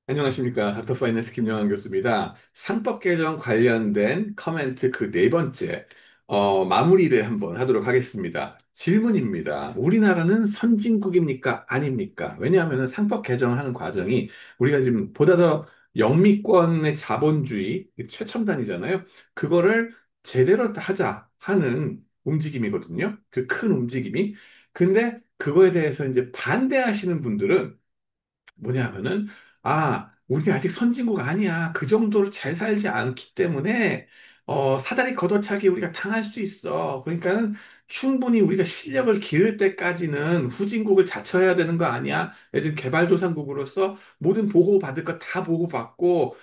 안녕하십니까. 닥터 파이낸스 김영환 교수입니다. 상법 개정 관련된 커멘트 그 네 번째, 마무리를 한번 하도록 하겠습니다. 질문입니다. 우리나라는 선진국입니까? 아닙니까? 왜냐하면 상법 개정하는 과정이 우리가 지금 보다 더 영미권의 자본주의, 최첨단이잖아요. 그거를 제대로 하자 하는 움직임이거든요. 그 큰 움직임이. 근데 그거에 대해서 이제 반대하시는 분들은 뭐냐면은, 우리 아직 선진국 아니야. 그 정도로 잘 살지 않기 때문에, 사다리 걷어차기 우리가 당할 수 있어. 그러니까는 충분히 우리가 실력을 기를 때까지는 후진국을 자처해야 되는 거 아니야? 요즘 개발도상국으로서 모든 보호받을 거 다 보호받고,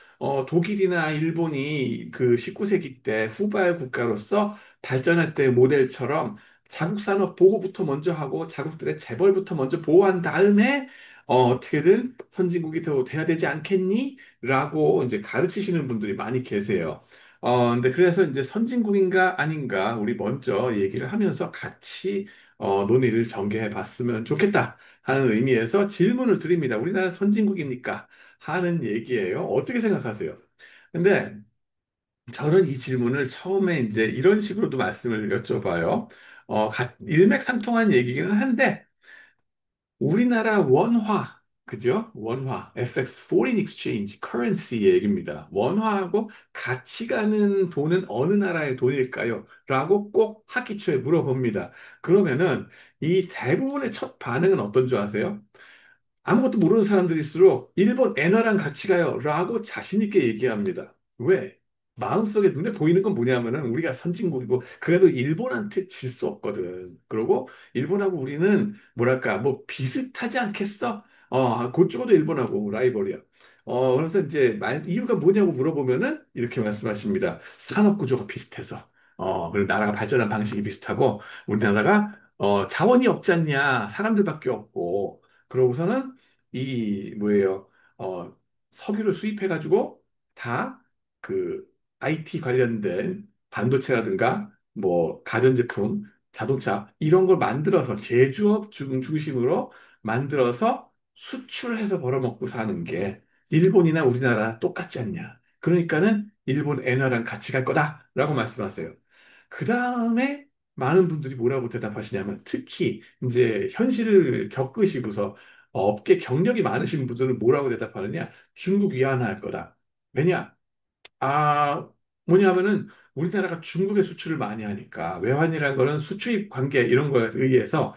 독일이나 일본이 그 19세기 때 후발 국가로서 발전할 때 모델처럼 자국 산업 보호부터 먼저 하고 자국들의 재벌부터 먼저 보호한 다음에 어떻게든 선진국이 더 돼야 되지 않겠니? 라고 이제 가르치시는 분들이 많이 계세요. 근데 그래서 이제 선진국인가 아닌가 우리 먼저 얘기를 하면서 같이 논의를 전개해 봤으면 좋겠다 하는 의미에서 질문을 드립니다. 우리나라 선진국입니까? 하는 얘기예요. 어떻게 생각하세요? 근데 저는 이 질문을 처음에 이제 이런 식으로도 말씀을 여쭤봐요. 일맥상통한 얘기기는 한데, 우리나라 원화, 그죠? 원화, FX, Foreign Exchange, Currency 얘기입니다. 원화하고 같이 가는 돈은 어느 나라의 돈일까요? 라고 꼭 학기 초에 물어봅니다. 그러면은 이 대부분의 첫 반응은 어떤 줄 아세요? 아무것도 모르는 사람들일수록 일본 엔화랑 같이 가요. 라고 자신 있게 얘기합니다. 왜? 마음속에 눈에 보이는 건 뭐냐면은 우리가 선진국이고 그래도 일본한테 질 수 없거든. 그리고 일본하고 우리는 뭐랄까 뭐 비슷하지 않겠어? 곧 죽어도 일본하고 라이벌이야. 그래서 이제 이유가 뭐냐고 물어보면은 이렇게 말씀하십니다. 산업 구조가 비슷해서. 그리고 나라가 발전한 방식이 비슷하고 우리나라가 자원이 없지 않냐? 사람들밖에 없고. 그러고서는 이 뭐예요? 어, 석유를 수입해가지고 다 그 IT 관련된 반도체라든가 뭐 가전제품, 자동차 이런 걸 만들어서 제조업 중심으로 만들어서 수출해서 벌어먹고 사는 게 일본이나 우리나라 똑같지 않냐? 그러니까는 일본 엔화랑 같이 갈 거다라고 말씀하세요. 그 다음에 많은 분들이 뭐라고 대답하시냐면 특히 이제 현실을 겪으시고서 업계 경력이 많으신 분들은 뭐라고 대답하느냐? 중국 위안화할 거다. 왜냐? 아, 뭐냐면은 우리나라가 중국에 수출을 많이 하니까 외환이라는 거는 수출입 관계 이런 거에 의해서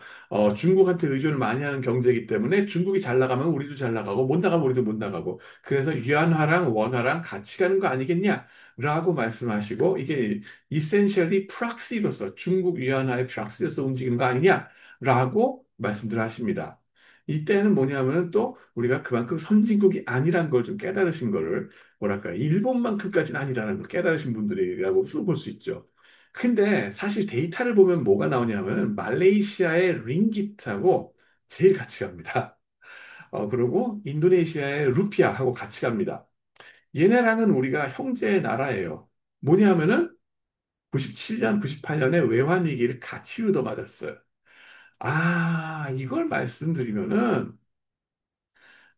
중국한테 의존을 많이 하는 경제이기 때문에 중국이 잘 나가면 우리도 잘 나가고 못 나가면 우리도 못 나가고 그래서 위안화랑 원화랑 같이 가는 거 아니겠냐? 라고 말씀하시고 이게 essentially proxy로서 중국 위안화의 proxy로서 움직이는 거 아니냐? 라고 말씀들 하십니다. 이때는 뭐냐면 또 우리가 그만큼 선진국이 아니란 걸 좀 깨달으신 거를 뭐랄까, 일본만큼까지는 아니다라는 걸 깨달으신 분들이라고 볼 수 있죠. 근데 사실 데이터를 보면 뭐가 나오냐면 말레이시아의 링깃하고 제일 같이 갑니다. 그리고 인도네시아의 루피아하고 같이 갑니다. 얘네랑은 우리가 형제 나라예요. 뭐냐면은 97년, 98년에 외환 위기를 같이 얻어맞았어요. 이걸 말씀드리면은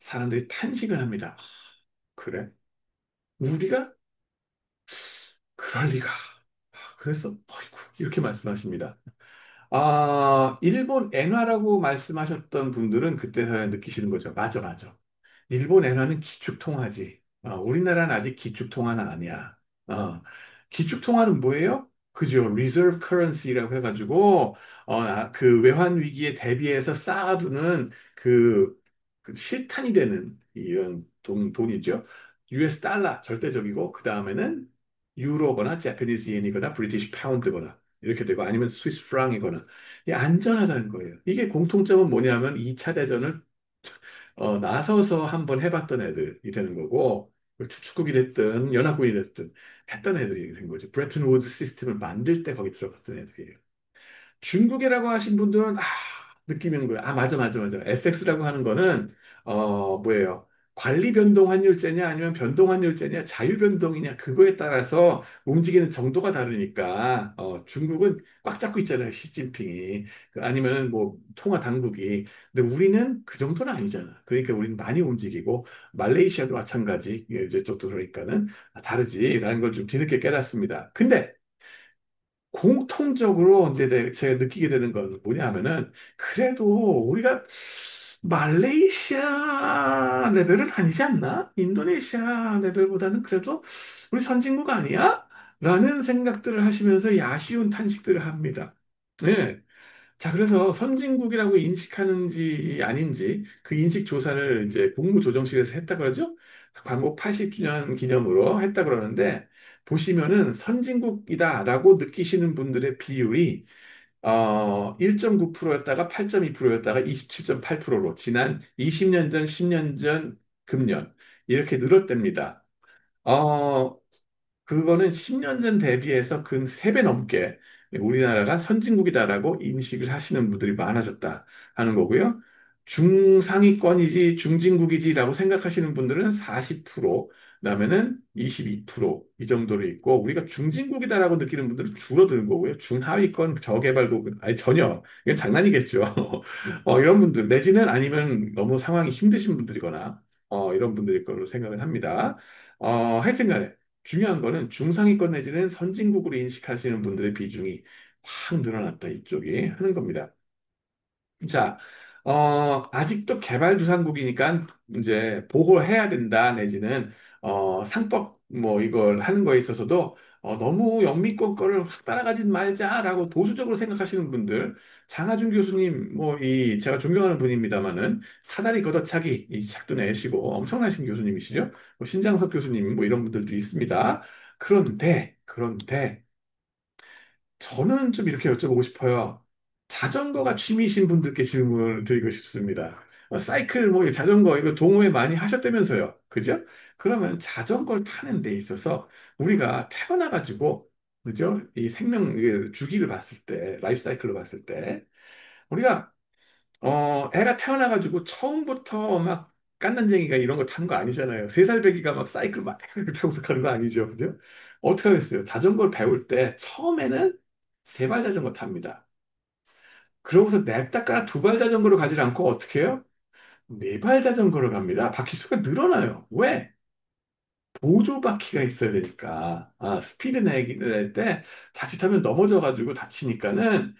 사람들이 탄식을 합니다. 그래? 우리가 그럴 리가. 그래서 어이구 이렇게 말씀하십니다. 일본 엔화라고 말씀하셨던 분들은 그때서야 느끼시는 거죠. 맞아, 맞아. 일본 엔화는 기축통화지. 우리나라는 아직 기축통화는 아니야. 기축통화는 뭐예요? 그죠. Reserve Currency라고 해가지고, 그 외환 위기에 대비해서 쌓아두는 그 실탄이 되는 이런 돈이죠. US 달러 절대적이고, 그 다음에는 유로거나 제페니스 이엔이거나 브리티시 파운드거나 이렇게 되고 아니면 스위스 프랑이거나 이게 안전하다는 거예요. 이게 공통점은 뭐냐면 2차 대전을 나서서 한번 해봤던 애들이 되는 거고, 축구이 됐든 연합군이 됐든 했던 애들이 된 거죠. 브레튼 우드 시스템을 만들 때 거기 들어갔던 애들이에요. 중국이라고 하신 분들은 느낌이 있는 거예요. 맞아, 맞아, 맞아. FX라고 하는 거는 뭐예요? 관리 변동 환율제냐 아니면 변동 환율제냐 자유 변동이냐 그거에 따라서 움직이는 정도가 다르니까 중국은 꽉 잡고 있잖아요 시진핑이 아니면 뭐 통화 당국이 근데 우리는 그 정도는 아니잖아 그러니까 우리는 많이 움직이고 말레이시아도 마찬가지 이제 또 그러니까는 다르지라는 걸 좀 뒤늦게 깨닫습니다. 근데 공통적으로 이제 제가 느끼게 되는 건 뭐냐 하면은 그래도 우리가 말레이시아 레벨은 아니지 않나? 인도네시아 레벨보다는 그래도 우리 선진국 아니야? 라는 생각들을 하시면서 이 아쉬운 탄식들을 합니다. 네. 자, 그래서 선진국이라고 인식하는지 아닌지 그 인식 조사를 이제 국무조정실에서 했다 그러죠? 광고 80주년 기념으로 했다 그러는데 보시면은 선진국이다라고 느끼시는 분들의 비율이 1.9%였다가 8.2%였다가 27.8%로 지난 20년 전, 10년 전, 금년 이렇게 늘었답니다. 어, 그거는 10년 전 대비해서 근 3배 넘게 우리나라가 선진국이다라고 인식을 하시는 분들이 많아졌다 하는 거고요. 중상위권이지 중진국이지라고 생각하시는 분들은 40%, 그다음에는 22%이 정도로 있고 우리가 중진국이다라고 느끼는 분들은 줄어드는 거고요. 중하위권 저개발국 아니 전혀 이건 장난이겠죠. 이런 분들 내지는 아니면 너무 상황이 힘드신 분들이거나 이런 분들일 거로 생각을 합니다. 하여튼간에 중요한 거는 중상위권 내지는 선진국으로 인식하시는 분들의 비중이 확 늘어났다, 이쪽이 하는 겁니다. 자, 아직도 개발도상국이니까 이제 보호해야 된다, 내지는, 상법, 뭐, 이걸 하는 거에 있어서도, 너무 영미권 거를 확 따라가지 말자라고 보수적으로 생각하시는 분들, 장하준 교수님, 뭐, 제가 존경하는 분입니다만은, 사다리 걷어차기, 이 책도 내시고, 엄청나신 교수님이시죠? 뭐 신장석 교수님, 뭐, 이런 분들도 있습니다. 그런데, 저는 좀 이렇게 여쭤보고 싶어요. 자전거가 취미이신 분들께 질문을 드리고 싶습니다. 사이클, 뭐, 자전거, 이거 동호회 많이 하셨다면서요. 그죠? 그러면 자전거를 타는 데 있어서 우리가 태어나가지고, 그죠? 이 생명, 주기를 봤을 때, 라이프 사이클로 봤을 때, 우리가 애가 태어나가지고 처음부터 막 깐난쟁이가 이런 거 타는 거 아니잖아요. 3살 배기가 막 사이클 막 이렇게 타고서 가는 거 아니죠. 그죠? 어떻게 하겠어요? 자전거를 배울 때 처음에는 3발 자전거 탑니다. 그러고서 냅다가 2발 자전거로 가지 않고 어떻게 해요? 4발 자전거로 갑니다. 바퀴수가 늘어나요. 왜? 보조바퀴가 있어야 되니까. 스피드 내기를 낼 때 자칫하면 넘어져가지고 다치니까는,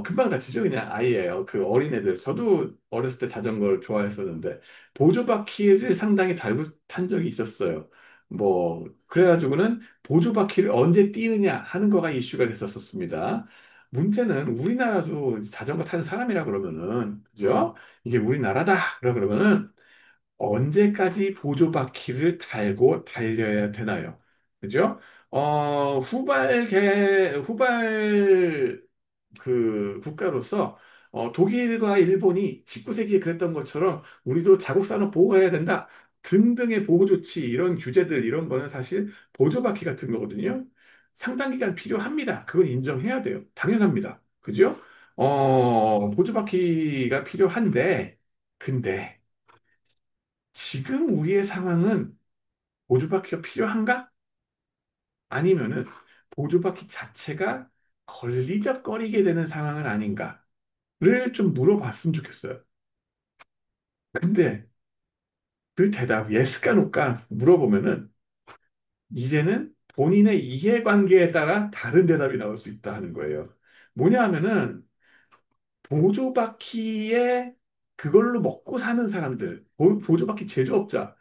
금방 다치죠. 그냥 아이예요. 그 어린애들. 저도 어렸을 때 자전거를 좋아했었는데, 보조바퀴를 상당히 달고 탄 적이 있었어요. 뭐, 그래가지고는 보조바퀴를 언제 띄느냐 하는 거가 이슈가 됐었습니다. 문제는 우리나라도 자전거 타는 사람이라 그러면은, 그죠? 이게 우리나라다. 그러면은, 언제까지 보조바퀴를 달고 달려야 되나요? 그죠? 후발 국가로서 독일과 일본이 19세기에 그랬던 것처럼 우리도 자국 산업 보호해야 된다. 등등의 보호 조치, 이런 규제들, 이런 거는 사실 보조바퀴 같은 거거든요. 상당 기간 필요합니다. 그건 인정해야 돼요. 당연합니다. 그죠? 보조바퀴가 필요한데, 근데, 지금 우리의 상황은 보조바퀴가 필요한가? 아니면은 보조바퀴 자체가 걸리적거리게 되는 상황은 아닌가를 좀 물어봤으면 좋겠어요. 근데 그 대답, 예스까 노까 물어보면은 이제는 본인의 이해관계에 따라 다른 대답이 나올 수 있다 하는 거예요. 뭐냐 하면은 보조바퀴에 그걸로 먹고 사는 사람들, 보조바퀴 제조업자,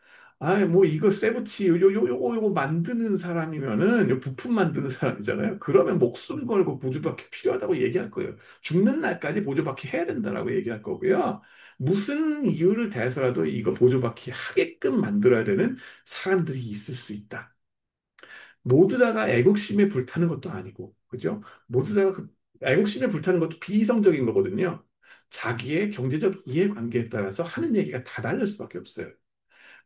뭐 이거 쇠붙이 요거 만드는 사람이면은 요 부품 만드는 사람이잖아요. 그러면 목숨 걸고 보조바퀴 필요하다고 얘기할 거예요. 죽는 날까지 보조바퀴 해야 된다라고 얘기할 거고요. 무슨 이유를 대해서라도 이거 보조바퀴 하게끔 만들어야 되는 사람들이 있을 수 있다. 모두 다가 애국심에 불타는 것도 아니고, 그죠? 모두 다가 애국심에 불타는 것도 비이성적인 거거든요. 자기의 경제적 이해관계에 따라서 하는 얘기가 다 다를 수밖에 없어요.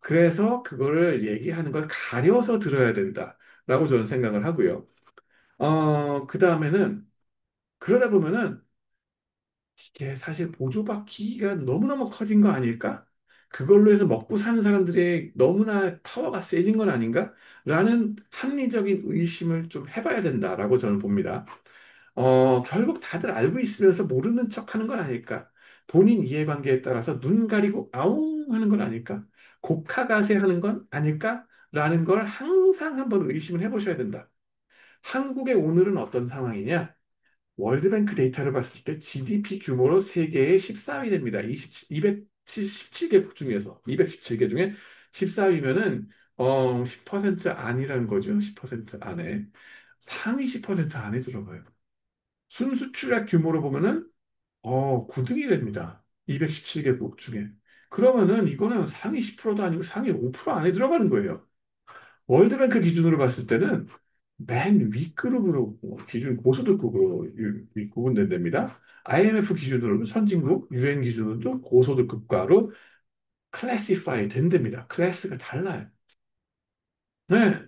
그래서 그거를 얘기하는 걸 가려서 들어야 된다라고 저는 생각을 하고요. 그 다음에는, 그러다 보면은, 이게 사실 보조받기가 너무너무 커진 거 아닐까? 그걸로 해서 먹고 사는 사람들의 너무나 파워가 세진 건 아닌가? 라는 합리적인 의심을 좀 해봐야 된다라고 저는 봅니다. 결국 다들 알고 있으면서 모르는 척 하는 건 아닐까? 본인 이해관계에 따라서 눈 가리고 아웅 하는 건 아닐까? 곡하가세 하는 건 아닐까? 라는 걸 항상 한번 의심을 해보셔야 된다. 한국의 오늘은 어떤 상황이냐? 월드뱅크 데이터를 봤을 때 GDP 규모로 세계의 14위 됩니다. 217개국 중에서 217개 중에 14위면은 10% 아니라는 거죠. 10% 안에 상위 10% 안에 들어가요. 순수출약 규모로 보면은 9등이 됩니다. 217개국 중에. 그러면은 이거는 상위 10%도 아니고 상위 5% 안에 들어가는 거예요. 월드뱅크 기준으로 봤을 때는 맨 윗그룹으로 기준 고소득국으로 구분된답니다. IMF 기준으로는 선진국, UN 기준으로도 고소득 국가로 클래시파이 된답니다. 클래스가 달라요. 네.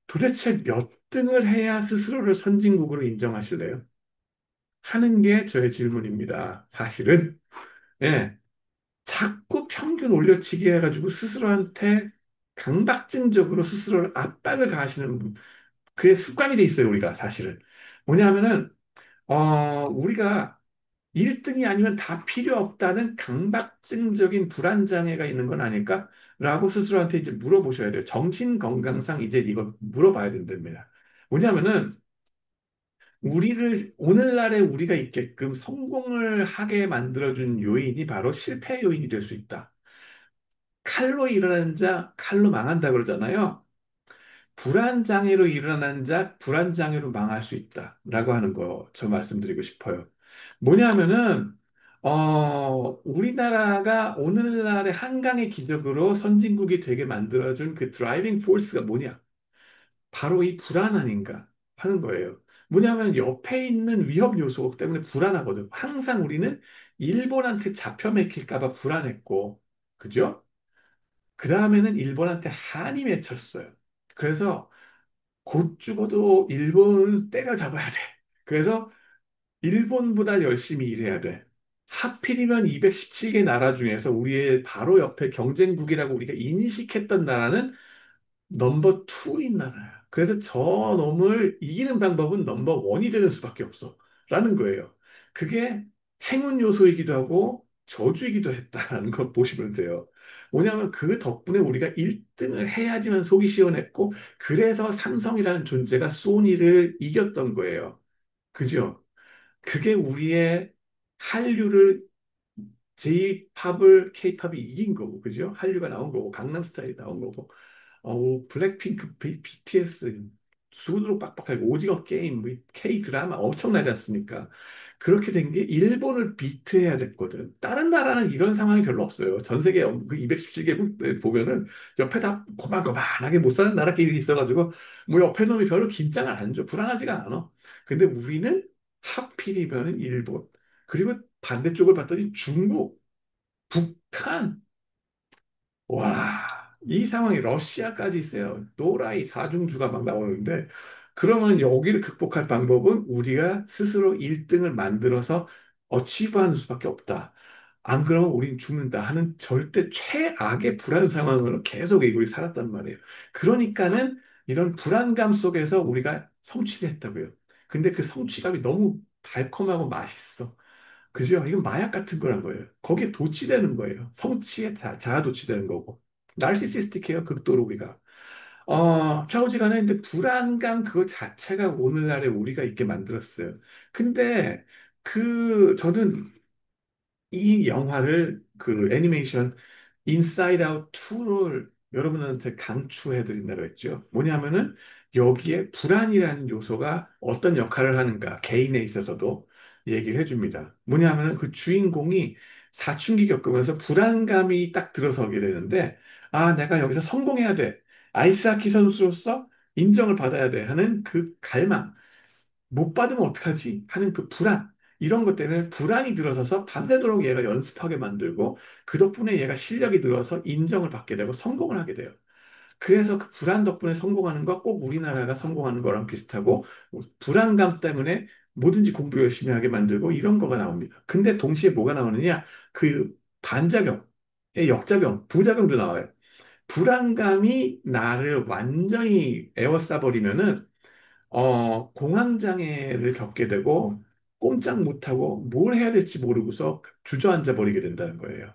도대체 몇 등을 해야 스스로를 선진국으로 인정하실래요? 하는 게 저의 질문입니다. 사실은. 예. 자꾸 평균 올려치기 해가지고 스스로한테 강박증적으로 스스로를 압박을 가하시는 그게 습관이 돼 있어요, 우리가 사실은. 뭐냐면은, 우리가 1등이 아니면 다 필요 없다는 강박증적인 불안장애가 있는 건 아닐까? 라고 스스로한테 이제 물어보셔야 돼요. 정신 건강상 이제 이거 물어봐야 된답니다. 뭐냐면은, 오늘날에 우리가 있게끔 성공을 하게 만들어준 요인이 바로 실패 요인이 될 수 있다. 칼로 일어나는 자, 칼로 망한다 그러잖아요. 불안장애로 일어나는 자, 불안장애로 망할 수 있다. 라고 하는 거 저 말씀드리고 싶어요. 뭐냐면은, 우리나라가 오늘날의 한강의 기적으로 선진국이 되게 만들어준 그 드라이빙 포스가 뭐냐? 바로 이 불안 아닌가 하는 거예요. 뭐냐면 옆에 있는 위협 요소 때문에 불안하거든. 항상 우리는 일본한테 잡혀 맥힐까 봐 불안했고, 그죠? 그 다음에는 일본한테 한이 맺혔어요. 그래서 곧 죽어도 일본을 때려잡아야 돼. 그래서 일본보다 열심히 일해야 돼. 하필이면 217개 나라 중에서 우리의 바로 옆에 경쟁국이라고 우리가 인식했던 나라는 넘버 투인 나라야. 그래서 저 놈을 이기는 방법은 넘버 원이 되는 수밖에 없어. 라는 거예요. 그게 행운 요소이기도 하고 저주이기도 했다라는 걸 보시면 돼요. 뭐냐면 그 덕분에 우리가 1등을 해야지만 속이 시원했고, 그래서 삼성이라는 존재가 소니를 이겼던 거예요. 그죠? 그게 우리의 한류를 J-팝을 K-팝이 이긴 거고, 그죠? 한류가 나온 거고, 강남스타일이 나온 거고, 블랙핑크, BTS, 수두룩 빡빡하고, 오징어 게임, 뭐 K 드라마 엄청나지 않습니까? 그렇게 된 게 일본을 비트해야 됐거든. 다른 나라는 이런 상황이 별로 없어요. 전 세계 그 217개국 보면은 옆에 다 고만고만하게 못 사는 나라끼리 있어가지고, 뭐 옆에 놈이 별로 긴장을 안 줘. 불안하지가 않아. 근데 우리는 하필이면 일본. 그리고 반대쪽을 봤더니 중국, 북한, 와, 이 상황이 러시아까지 있어요. 또라이 사중주가 막 나오는데, 그러면 여기를 극복할 방법은 우리가 스스로 1등을 만들어서 어치브하는 수밖에 없다. 안 그러면 우린 죽는다 하는 절대 최악의 불안 상황으로 계속 우리 살았단 말이에요. 그러니까는 이런 불안감 속에서 우리가 성취를 했다고요. 근데 그 성취감이 너무 달콤하고 맛있어. 그죠? 이건 마약 같은 거란 거예요. 거기에 도취되는 거예요. 성취에 자아 도취되는 거고. 나르시시스틱해요, 극도로 우리가. 좌우지간에 근데 불안감 그거 자체가 오늘날에 우리가 있게 만들었어요. 근데 저는 이 영화를 그 애니메이션 인사이드 아웃 2를 여러분한테 강추해 드린다고 했죠. 뭐냐면은 여기에 불안이라는 요소가 어떤 역할을 하는가 개인에 있어서도 얘기를 해줍니다. 뭐냐면은 그 주인공이 사춘기 겪으면서 불안감이 딱 들어서게 되는데 아 내가 여기서 성공해야 돼. 아이스하키 선수로서 인정을 받아야 돼 하는 그 갈망. 못 받으면 어떡하지? 하는 그 불안. 이런 것 때문에 불안이 들어서서 밤새도록 얘가 연습하게 만들고 그 덕분에 얘가 실력이 늘어서 인정을 받게 되고 성공을 하게 돼요. 그래서 그 불안 덕분에 성공하는 거 꼭 우리나라가 성공하는 거랑 비슷하고 불안감 때문에 뭐든지 공부 열심히 하게 만들고 이런 거가 나옵니다. 근데 동시에 뭐가 나오느냐? 그 반작용. 역작용, 부작용도 나와요. 불안감이 나를 완전히 에워싸 버리면은 공황장애를 겪게 되고 꼼짝 못하고 뭘 해야 될지 모르고서 주저앉아 버리게 된다는 거예요.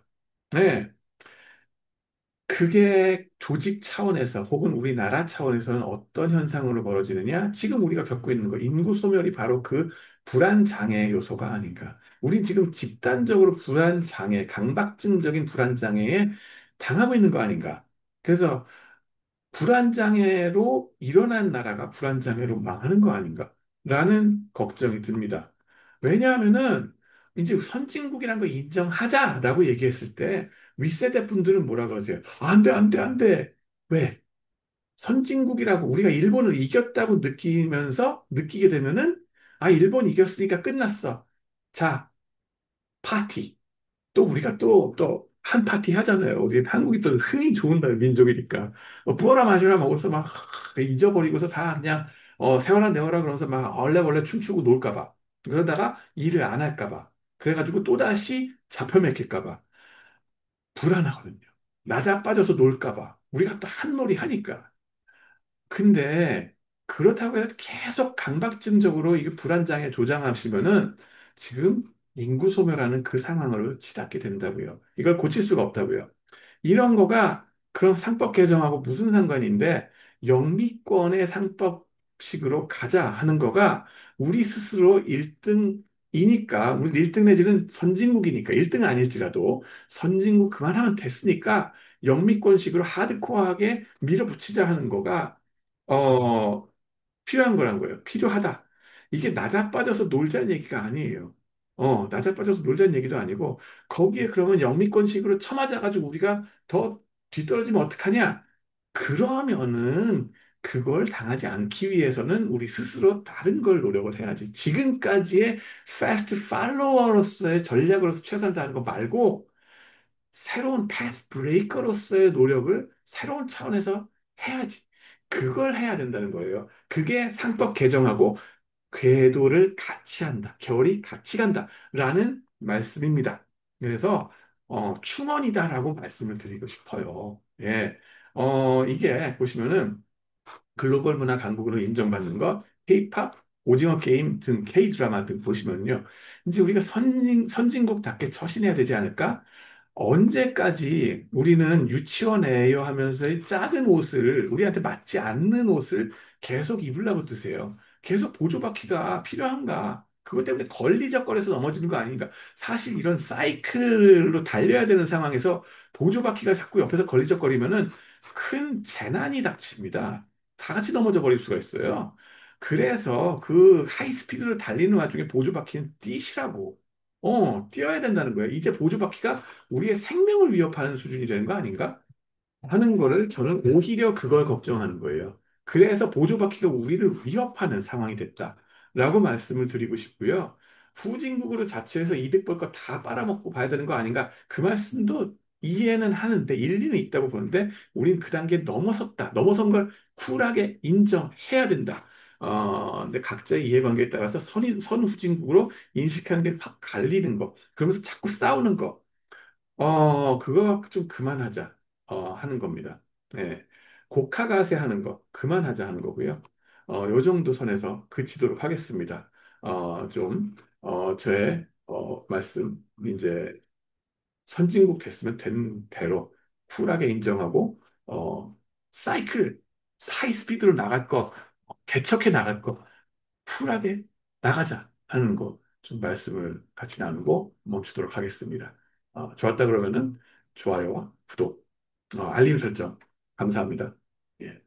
네. 그게 조직 차원에서 혹은 우리나라 차원에서는 어떤 현상으로 벌어지느냐? 지금 우리가 겪고 있는 거, 인구 소멸이 바로 그 불안 장애 요소가 아닌가. 우린 지금 집단적으로 불안 장애, 강박증적인 불안 장애에 당하고 있는 거 아닌가. 그래서 불안장애로 일어난 나라가 불안장애로 망하는 거 아닌가? 라는 걱정이 듭니다. 왜냐하면은 이제 선진국이란 거 인정하자라고 얘기했을 때 윗세대 분들은 뭐라 그러세요? 안 돼, 안 돼, 안 돼. 왜? 선진국이라고 우리가 일본을 이겼다고 느끼게 되면은 일본 이겼으니까 끝났어. 자, 파티. 또 우리가 또 한 파티 하잖아요. 우리 한국이 또 흥이 좋은 민족이니까. 부어라 마셔라 먹어서 막 잊어버리고서 다 그냥 세워라 내워라 그러면서 막 얼레벌레 춤추고 놀까 봐. 그러다가 일을 안 할까 봐. 그래가지고 또다시 잡혀 먹힐까 봐. 불안하거든요. 나자빠져서 놀까 봐. 우리가 또 한 놀이 하니까. 근데 그렇다고 해서 계속 강박증적으로 이게 불안장애 조장하시면은 지금 인구 소멸하는 그 상황을 치닫게 된다고요. 이걸 고칠 수가 없다고요. 이런 거가 그런 상법 개정하고 무슨 상관인데 영미권의 상법식으로 가자 하는 거가 우리 스스로 1등이니까 우리 1등 내지는 선진국이니까 1등 아닐지라도 선진국 그만하면 됐으니까 영미권식으로 하드코어하게 밀어붙이자 하는 거가 어, 필요한 거란 거예요. 필요하다. 이게 나자빠져서 놀자는 얘기가 아니에요. 나자빠져서 놀자는 얘기도 아니고, 거기에 그러면 영미권식으로 쳐맞아가지고 우리가 더 뒤떨어지면 어떡하냐? 그러면은 그걸 당하지 않기 위해서는 우리 스스로 다른 걸 노력을 해야지. 지금까지의 패스트 팔로워로서의 전략으로서 최선을 다하는 거 말고, 새로운 패스 브레이커로서의 노력을 새로운 차원에서 해야지. 그걸 해야 된다는 거예요. 그게 상법 개정하고 궤도를 같이 한다. 결이 같이 간다. 라는 말씀입니다. 그래서, 충원이다라고 말씀을 드리고 싶어요. 예. 이게 보시면은 글로벌 문화 강국으로 인정받는 것, K-팝, 오징어 게임 등 K-드라마 등 보시면요. 이제 우리가 선진국답게 처신해야 되지 않을까? 언제까지 우리는 유치원애요 하면서 이 작은 옷을, 우리한테 맞지 않는 옷을 계속 입으려고 드세요. 계속 보조바퀴가 필요한가? 그것 때문에 걸리적거려서 넘어지는 거 아닌가? 사실 이런 사이클로 달려야 되는 상황에서 보조바퀴가 자꾸 옆에서 걸리적거리면은 큰 재난이 닥칩니다. 다 같이 넘어져 버릴 수가 있어요. 그래서 그 하이스피드로 달리는 와중에 보조바퀴는 뛰시라고. 뛰어야 된다는 거예요. 이제 보조바퀴가 우리의 생명을 위협하는 수준이 되는 거 아닌가? 하는 거를 저는 오히려 그걸 걱정하는 거예요. 그래서 보조바퀴가 우리를 위협하는 상황이 됐다라고 말씀을 드리고 싶고요. 후진국으로 자처해서 이득 볼 거 다 빨아먹고 봐야 되는 거 아닌가? 그 말씀도 이해는 하는데 일리는 있다고 보는데 우린 그 단계 넘어섰다. 넘어선 걸 쿨하게 인정해야 된다. 근데 각자의 이해관계에 따라서 선후진국으로 인식하는 게 팍 갈리는 거. 그러면서 자꾸 싸우는 거. 그거 좀 그만하자, 하는 겁니다. 네. 곡하가세 하는 거, 그만하자 하는 거고요. 요 정도 선에서 그치도록 하겠습니다. 저의, 말씀, 이제, 선진국 됐으면 된 대로 쿨하게 인정하고, 사이클, 하이 스피드로 나갈 거, 개척해 나갈 거, 쿨하게 나가자 하는 거 좀 말씀을 같이 나누고 멈추도록 하겠습니다. 좋았다 그러면은 좋아요와 구독, 알림 설정 감사합니다. 예.